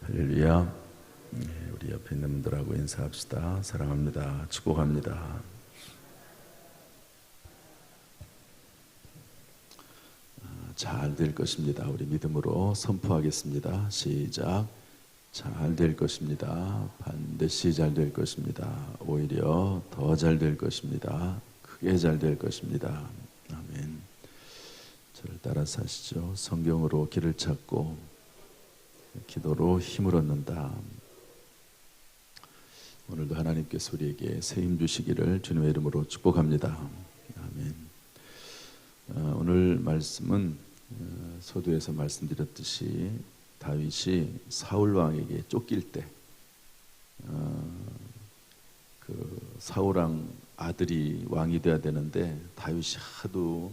할렐루야. 우리 옆에 있는 분들하고 인사합시다. 사랑합니다. 축복합니다. 잘 될 것입니다. 우리 믿음으로 선포하겠습니다. 시작. 잘 될 것입니다. 반드시 잘 될 것입니다. 오히려 더 잘 될 것입니다. 크게 잘 될 것입니다. 아멘. 저를 따라서 하시죠. 성경으로 길을 찾고 기도로 힘을 얻는다. 오늘도 하나님께서 우리에게 새 힘 주시기를 주님의 이름으로 축복합니다. 아멘. 오늘 말씀은 서두에서 말씀드렸듯이 다윗이 사울 왕에게 쫓길 때 그 사울 왕 아들이 왕이 돼야 되는데 다윗이 하도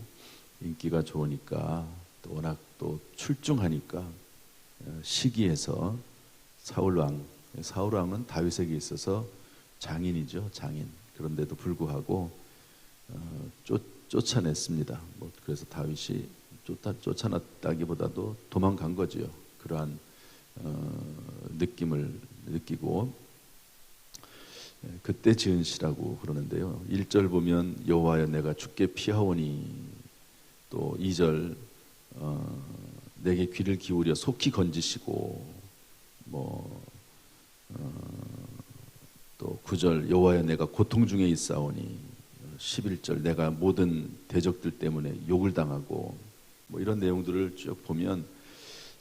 인기가 좋으니까 또 워낙 또 출중하니까 시기해서 사울 왕은 다윗에게 있어서 장인이죠, 장인. 그런데도 불구하고 쫓아냈습니다. 그래서 다윗이 쫓아냈다기보다도 도망간 거지요. 그러한 느낌을 느끼고 그때 지은 시라고 그러는데요. 1절 보면 여호와여 내가 주께 피하오니, 또 2절 내게 귀를 기울여 속히 건지시고, 또 9절 여호와여 내가 고통 중에 있사오니, 11절 내가 모든 대적들 때문에 욕을 당하고, 이런 내용들을 쭉 보면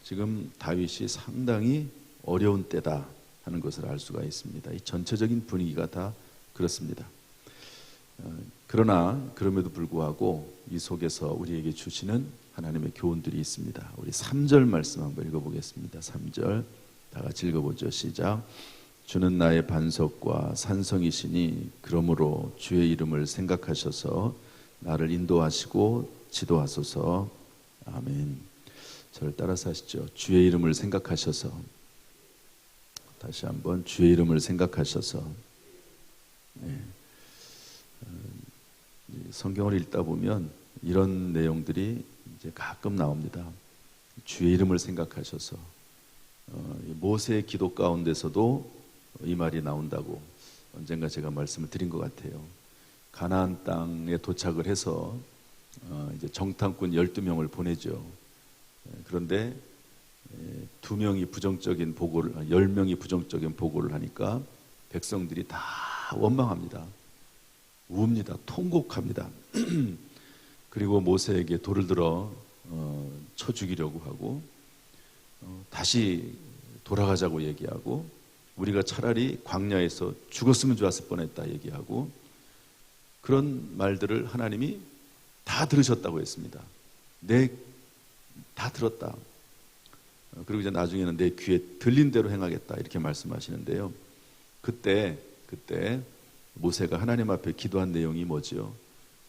지금 다윗이 상당히 어려운 때다 하는 것을 알 수가 있습니다. 이 전체적인 분위기가 다 그렇습니다. 그러나 그럼에도 불구하고 이 속에서 우리에게 주시는 하나님의 교훈들이 있습니다. 우리 3절 말씀 한번 읽어보겠습니다. 3절 다 같이 읽어보죠. 시작. 주는 나의 반석과 산성이시니 그러므로 주의 이름을 생각하셔서 나를 인도하시고 지도하소서. 아멘. 저를 따라서 하시죠. 주의 이름을 생각하셔서. 다시 한번 주의 이름을 생각하셔서. 네. 성경을 읽다 보면 이런 내용들이 이제 가끔 나옵니다. 주의 이름을 생각하셔서. 모세의 기도 가운데서도 이 말이 나온다고 언젠가 제가 말씀을 드린 것 같아요. 가나안 땅에 도착을 해서 이제 정탐꾼 12명을 보내죠. 그런데 2명이 부정적인 보고를, 10명이 부정적인 보고를 하니까 백성들이 다 원망합니다. 웁니다. 통곡합니다. 그리고 모세에게 돌을 들어 쳐 죽이려고 하고, 다시 돌아가자고 얘기하고, 우리가 차라리 광야에서 죽었으면 좋았을 뻔했다 얘기하고, 그런 말들을 하나님이 다 들으셨다고 했습니다. 다 들었다. 그리고 이제 나중에는 내 귀에 들린 대로 행하겠다 이렇게 말씀하시는데요. 그때 모세가 하나님 앞에 기도한 내용이 뭐지요?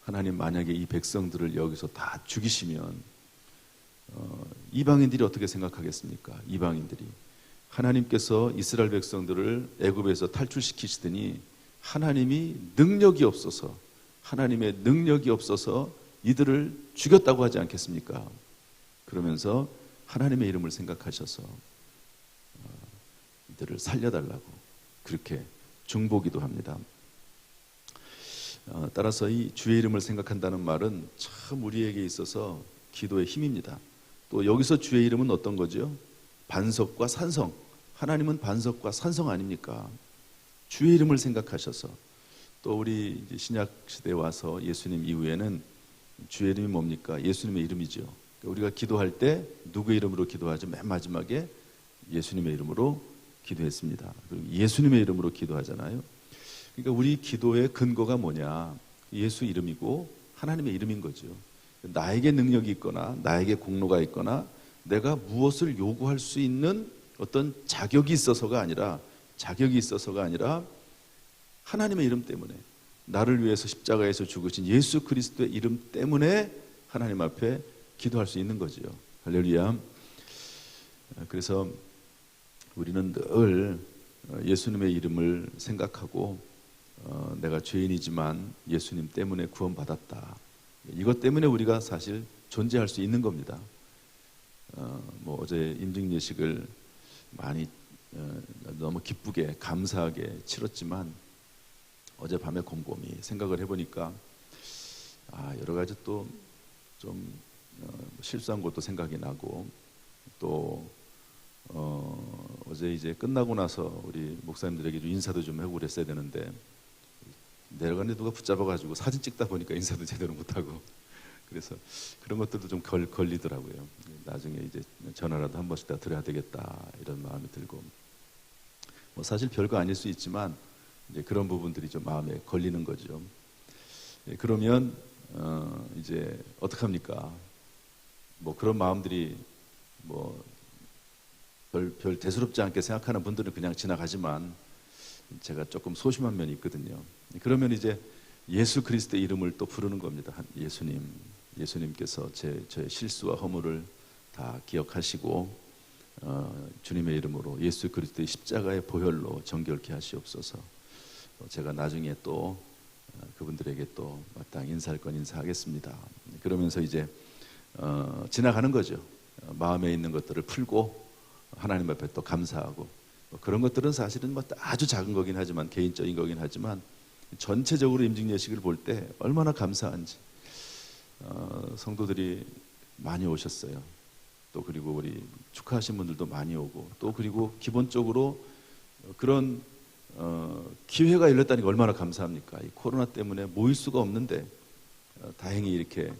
하나님, 만약에 이 백성들을 여기서 다 죽이시면 이방인들이 어떻게 생각하겠습니까? 이방인들이 하나님께서 이스라엘 백성들을 애굽에서 탈출시키시더니 하나님의 능력이 없어서 이들을 죽였다고 하지 않겠습니까? 그러면서 하나님의 이름을 생각하셔서 이들을 살려달라고 그렇게 중보기도 합니다. 따라서 이 주의 이름을 생각한다는 말은 참 우리에게 있어서 기도의 힘입니다. 또 여기서 주의 이름은 어떤 거죠? 반석과 산성. 하나님은 반석과 산성 아닙니까? 주의 이름을 생각하셔서. 또 우리 신약 시대에 와서 예수님 이후에는 주의 이름이 뭡니까? 예수님의 이름이죠. 우리가 기도할 때 누구의 이름으로 기도하죠? 맨 마지막에 예수님의 이름으로 기도했습니다. 그리고 예수님의 이름으로 기도하잖아요. 그러니까 우리 기도의 근거가 뭐냐? 예수 이름이고 하나님의 이름인 거죠. 나에게 능력이 있거나 나에게 공로가 있거나 내가 무엇을 요구할 수 있는 어떤 자격이 있어서가 아니라 하나님의 이름 때문에, 나를 위해서 십자가에서 죽으신 예수 그리스도의 이름 때문에 하나님 앞에 기도할 수 있는 거죠. 할렐루야. 그래서 우리는 늘 예수님의 이름을 생각하고 내가 죄인이지만 예수님 때문에 구원받았다. 이것 때문에 우리가 사실 존재할 수 있는 겁니다. 어제 임직 예식을 많이 너무 기쁘게 감사하게 치렀지만 어젯밤에 곰곰이 생각을 해보니까 여러 가지 또 좀 실수한 것도 생각이 나고 또 어제 이제 끝나고 나서 우리 목사님들에게 좀 인사도 좀 하고 그랬어야 되는데 내려가는데 누가 붙잡아가지고 사진 찍다 보니까 인사도 제대로 못하고 그래서 그런 것들도 좀 걸리더라고요. 나중에 이제 전화라도 한 번씩 다 드려야 되겠다 이런 마음이 들고 뭐 사실 별거 아닐 수 있지만 이제 그런 부분들이 좀 마음에 걸리는 거죠. 그러면 이제 어떡합니까? 뭐 그런 마음들이 뭐 별 대수롭지 않게 생각하는 분들은 그냥 지나가지만 제가 조금 소심한 면이 있거든요. 그러면 이제 예수 그리스도의 이름을 또 부르는 겁니다. 예수님께서 저의 실수와 허물을 다 기억하시고 주님의 이름으로 예수 그리스도의 십자가의 보혈로 정결케 하시옵소서. 제가 나중에 또 그분들에게 또 마땅히 인사할 건 인사하겠습니다. 그러면서 이제 지나가는 거죠. 마음에 있는 것들을 풀고 하나님 앞에 또 감사하고 그런 것들은 사실은 뭐 아주 작은 거긴 하지만 개인적인 거긴 하지만 전체적으로 임직예식을 볼 때 얼마나 감사한지 성도들이 많이 오셨어요. 또 그리고 우리 축하하신 분들도 많이 오고 또 그리고 기본적으로 그런 기회가 열렸다니까 얼마나 감사합니까? 이 코로나 때문에 모일 수가 없는데 다행히 이렇게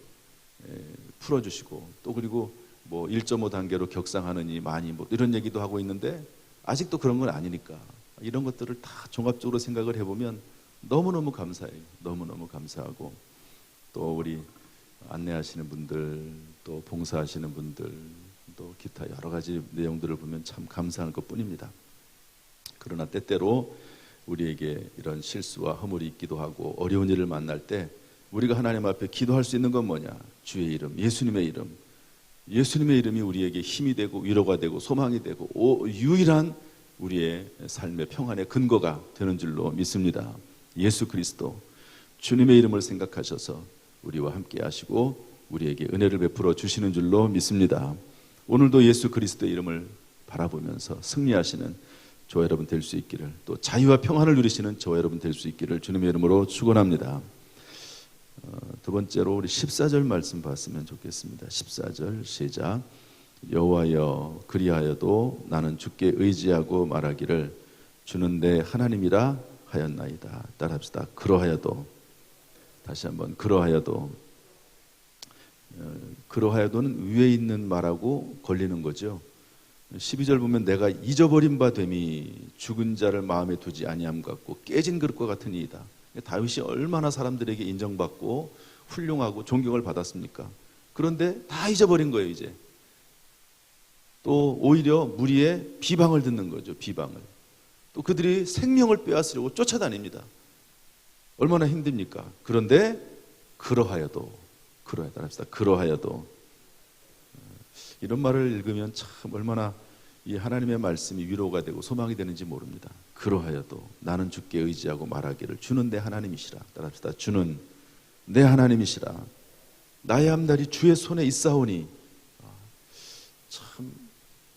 풀어주시고 또 그리고 뭐 1.5 단계로 격상하느니 많이 뭐 이런 얘기도 하고 있는데 아직도 그런 건 아니니까 이런 것들을 다 종합적으로 생각을 해보면 너무너무 감사해요. 너무너무 감사하고 또 우리 안내하시는 분들 또 봉사하시는 분들 또 기타 여러 가지 내용들을 보면 참 감사할 것뿐입니다. 그러나 때때로 우리에게 이런 실수와 허물이 있기도 하고 어려운 일을 만날 때 우리가 하나님 앞에 기도할 수 있는 건 뭐냐? 주의 이름, 예수님의 이름. 예수님의 이름이 우리에게 힘이 되고 위로가 되고 소망이 되고 유일한 우리의 삶의 평안의 근거가 되는 줄로 믿습니다. 예수 그리스도 주님의 이름을 생각하셔서 우리와 함께 하시고 우리에게 은혜를 베풀어 주시는 줄로 믿습니다. 오늘도 예수 그리스도의 이름을 바라보면서 승리하시는 저와 여러분 될 수 있기를 또 자유와 평안을 누리시는 저와 여러분 될 수 있기를 주님의 이름으로 축원합니다. 두 번째로 우리 14절 말씀 봤으면 좋겠습니다. 14절 시작. 여호와여 그리하여도 나는 주께 의지하고 말하기를 주는 내 하나님이라 하였나이다. 따라합시다. 그러하여도 다시 한번 그러하여도 그러하여도는 위에 있는 말하고 걸리는 거죠. 12절 보면 내가 잊어버린 바 됨이 죽은 자를 마음에 두지 아니함 같고 깨진 그릇과 같으니이다. 다윗이 얼마나 사람들에게 인정받고 훌륭하고 존경을 받았습니까? 그런데 다 잊어버린 거예요. 이제 또 오히려 무리의 비방을 듣는 거죠. 비방을. 또 그들이 생명을 빼앗으려고 쫓아다닙니다. 얼마나 힘듭니까? 그런데 그러하여도 이런 말을 읽으면 참 얼마나 이 하나님의 말씀이 위로가 되고 소망이 되는지 모릅니다. 그러하여도 나는 주께 의지하고 말하기를 주는 내 하나님이시라. 따라합시다. 주는 내 하나님이시라. 나의 앞날이 주의 손에 있사오니. 참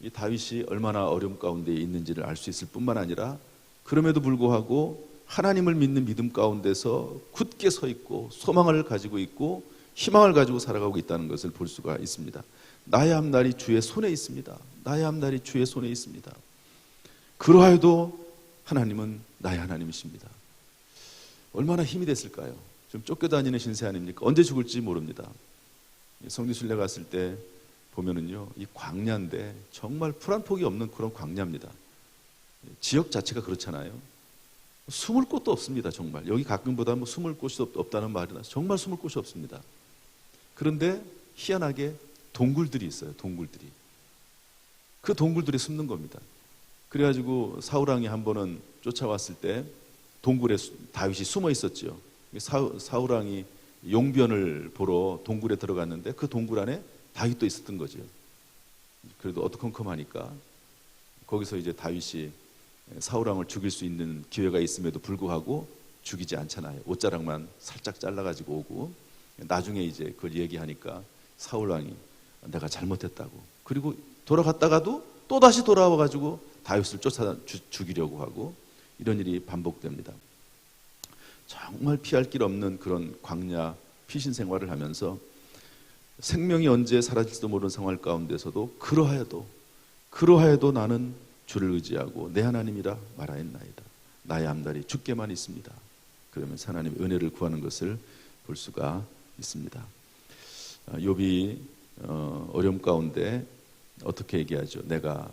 이 다윗이 얼마나 어려움 가운데 있는지를 알 수 있을 뿐만 아니라 그럼에도 불구하고 하나님을 믿는 믿음 가운데서 굳게 서 있고 소망을 가지고 있고 희망을 가지고 살아가고 있다는 것을 볼 수가 있습니다. 나의 앞날이 주의 손에 있습니다. 나의 앞날이 주의 손에 있습니다. 그러하여도 하나님은 나의 하나님이십니다. 얼마나 힘이 됐을까요? 좀 쫓겨다니는 신세 아닙니까? 언제 죽을지 모릅니다. 성지순례 갔을 때 보면은요, 이 광야인데 정말 풀 한 폭이 없는 그런 광야입니다. 지역 자체가 그렇잖아요. 숨을 곳도 없습니다. 정말 여기 가끔보다 뭐 숨을 곳이 없다는 말이 나서 정말 숨을 곳이 없습니다. 그런데 희한하게 동굴들이 있어요. 동굴들이. 그 동굴들이 숨는 겁니다. 그래가지고 사울왕이 한 번은 쫓아왔을 때 동굴에 다윗이 숨어 있었죠. 사울왕이 용변을 보러 동굴에 들어갔는데 그 동굴 안에 다윗도 있었던 거죠. 그래도 어두컴컴하니까 거기서 이제 다윗이 사울왕을 죽일 수 있는 기회가 있음에도 불구하고 죽이지 않잖아요. 옷자락만 살짝 잘라가지고 오고 나중에 이제 그걸 얘기하니까 사울왕이 내가 잘못했다고. 그리고 돌아갔다가도 또 다시 돌아와가지고 다윗을 쫓아 죽이려고 하고 이런 일이 반복됩니다. 정말 피할 길 없는 그런 광야 피신 생활을 하면서 생명이 언제 사라질지도 모르는 상황 가운데서도 그러하여도 나는 주를 의지하고 내 하나님이라 말하였나이다. 나의 앞날이 주께만 있습니다. 그러면서 하나님의 은혜를 구하는 것을 볼 수가 있습니다. 욥이 어려움 가운데 어떻게 얘기하죠? 내가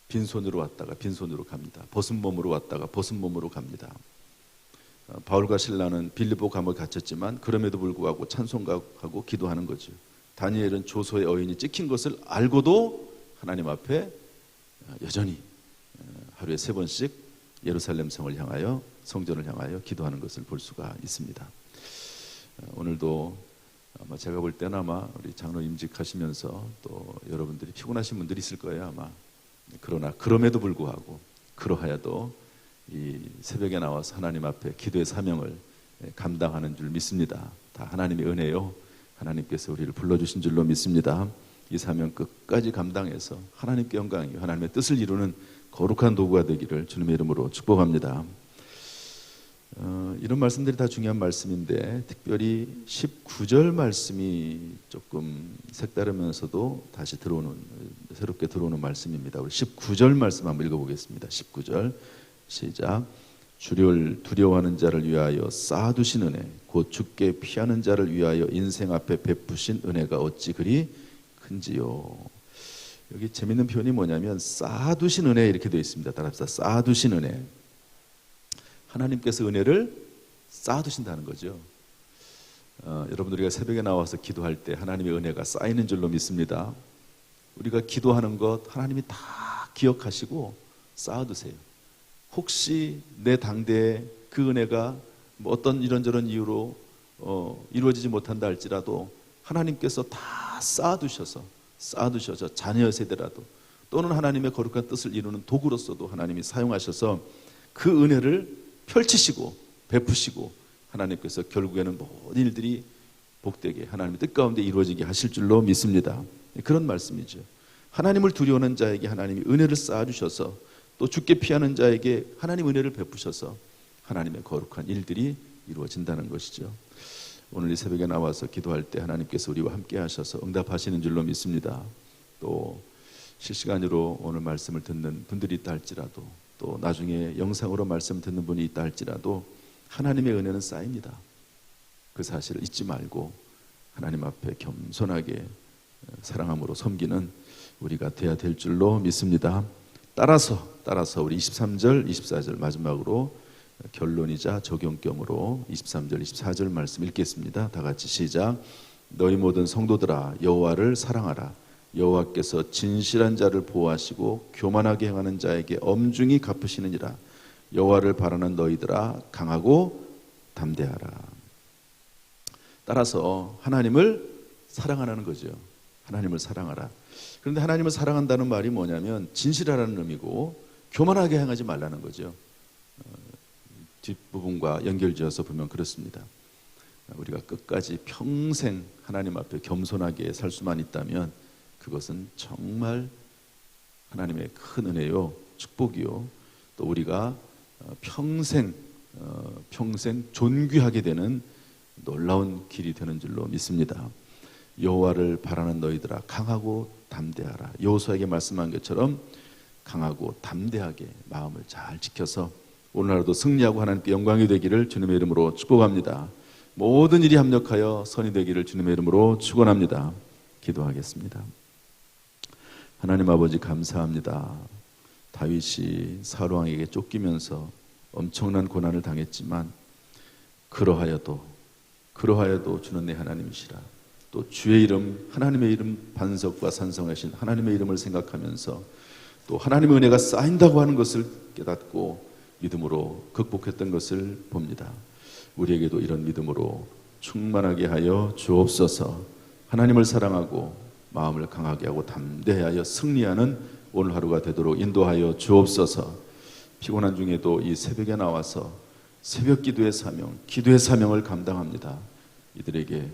빈손으로 왔다가 빈손으로 갑니다. 벗은 몸으로 왔다가 벗은 몸으로 갑니다. 바울과 실라는 빌립보 감옥에 갇혔지만 그럼에도 불구하고 찬송하고 기도하는 거죠. 다니엘은 조소의 어인이 찍힌 것을 알고도 하나님 앞에 여전히 하루에 3번씩 예루살렘 성을 향하여 성전을 향하여 기도하는 것을 볼 수가 있습니다. 오늘도 아마 제가 볼 때는 아마 우리 장로 임직하시면서 또 여러분들이 피곤하신 분들이 있을 거예요 아마. 그러나 그럼에도 불구하고 그러하여도 이 새벽에 나와서 하나님 앞에 기도의 사명을 감당하는 줄 믿습니다. 다 하나님의 은혜요. 하나님께서 우리를 불러주신 줄로 믿습니다. 이 사명 끝까지 감당해서 하나님께 영광이요 하나님의 뜻을 이루는 거룩한 도구가 되기를 주님의 이름으로 축복합니다. 이런 말씀들이 다 중요한 말씀인데 특별히 19절 말씀이 조금 색다르면서도 다시 새롭게 들어오는 말씀입니다. 우리 19절 말씀 한번 읽어보겠습니다. 19절 시작. 주를 두려워하는 자를 위하여 쌓아두신 은혜 곧 주께 피하는 자를 위하여 인생 앞에 베푸신 은혜가 어찌 그리 큰지요. 여기 재밌는 표현이 뭐냐면 쌓아두신 은혜 이렇게 되어 있습니다. 따라합시다. 쌓아두신 은혜. 하나님께서 은혜를 쌓아두신다는 거죠. 여러분 우리가 새벽에 나와서 기도할 때 하나님의 은혜가 쌓이는 줄로 믿습니다. 우리가 기도하는 것 하나님이 다 기억하시고 쌓아두세요. 혹시 내 당대에 그 은혜가 뭐 어떤 이런저런 이유로 이루어지지 못한다 할지라도 하나님께서 다 쌓아두셔서 자녀 세대라도 또는 하나님의 거룩한 뜻을 이루는 도구로서도 하나님이 사용하셔서 그 은혜를 펼치시고 베푸시고 하나님께서 결국에는 모든 일들이 복되게 하나님의 뜻 가운데 이루어지게 하실 줄로 믿습니다. 그런 말씀이죠. 하나님을 두려워하는 자에게 하나님이 은혜를 쌓아주셔서 또 주께 피하는 자에게 하나님 은혜를 베푸셔서 하나님의 거룩한 일들이 이루어진다는 것이죠. 오늘 이 새벽에 나와서 기도할 때 하나님께서 우리와 함께 하셔서 응답하시는 줄로 믿습니다. 또 실시간으로 오늘 말씀을 듣는 분들이 있다 할지라도 또 나중에 영상으로 말씀 듣는 분이 있다 할지라도 하나님의 은혜는 쌓입니다. 그 사실을 잊지 말고 하나님 앞에 겸손하게 사랑함으로 섬기는 우리가 돼야 될 줄로 믿습니다. 따라서 우리 23절, 24절 마지막으로 결론이자 적용경으로 23절, 24절 말씀 읽겠습니다. 다 같이 시작. 너희 모든 성도들아 여호와를 사랑하라. 여호와께서 진실한 자를 보호하시고 교만하게 행하는 자에게 엄중히 갚으시느니라. 여호와를 바라는 너희들아 강하고 담대하라. 따라서 하나님을 사랑하라는 거죠. 하나님을 사랑하라. 그런데 하나님을 사랑한다는 말이 뭐냐면 진실하라는 의미고 교만하게 행하지 말라는 거죠. 뒷부분과 연결지어서 보면 그렇습니다. 우리가 끝까지 평생 하나님 앞에 겸손하게 살 수만 있다면 그것은 정말 하나님의 큰 은혜요 축복이요 또 우리가 평생 존귀하게 되는 놀라운 길이 되는 줄로 믿습니다. 여호와를 바라는 너희들아 강하고 담대하라. 여호수아에게 말씀한 것처럼 강하고 담대하게 마음을 잘 지켜서 오늘 하루도 승리하고 하나님께 영광이 되기를 주님의 이름으로 축복합니다. 모든 일이 합력하여 선이 되기를 주님의 이름으로 축원합니다. 기도하겠습니다. 하나님 아버지 감사합니다. 다윗이 사울 왕에게 쫓기면서 엄청난 고난을 당했지만 그러하여도 주는 내 하나님이시라. 또 주의 이름 하나님의 이름 반석과 산성하신 하나님의 이름을 생각하면서 또 하나님의 은혜가 쌓인다고 하는 것을 깨닫고 믿음으로 극복했던 것을 봅니다. 우리에게도 이런 믿음으로 충만하게 하여 주옵소서. 하나님을 사랑하고 마음을 강하게 하고 담대하여 승리하는 오늘 하루가 되도록 인도하여 주옵소서. 피곤한 중에도 이 새벽에 나와서 새벽 기도의 사명을 감당합니다. 이들에게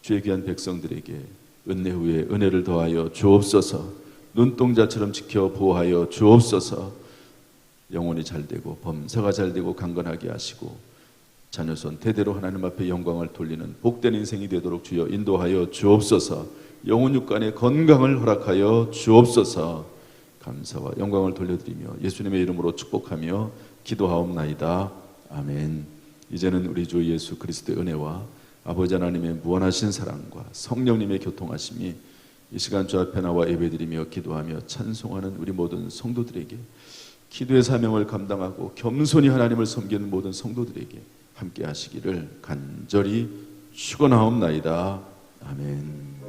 주의 귀한 백성들에게 은혜 후에 은혜를 더하여 주옵소서. 눈동자처럼 지켜 보호하여 주옵소서. 영혼이 잘되고 범사가 잘되고 강건하게 하시고 자녀손 대대로 하나님 앞에 영광을 돌리는 복된 인생이 되도록 주여 인도하여 주옵소서. 영혼 육간의 건강을 허락하여 주옵소서. 감사와 영광을 돌려드리며 예수님의 이름으로 축복하며 기도하옵나이다. 아멘. 이제는 우리 주 예수 그리스도의 은혜와 아버지 하나님의 무한하신 사랑과 성령님의 교통하심이 이 시간 주 앞에 나와 예배드리며 기도하며 찬송하는 우리 모든 성도들에게, 기도의 사명을 감당하고 겸손히 하나님을 섬기는 모든 성도들에게 함께 하시기를 간절히 축원하옵나이다. 아멘.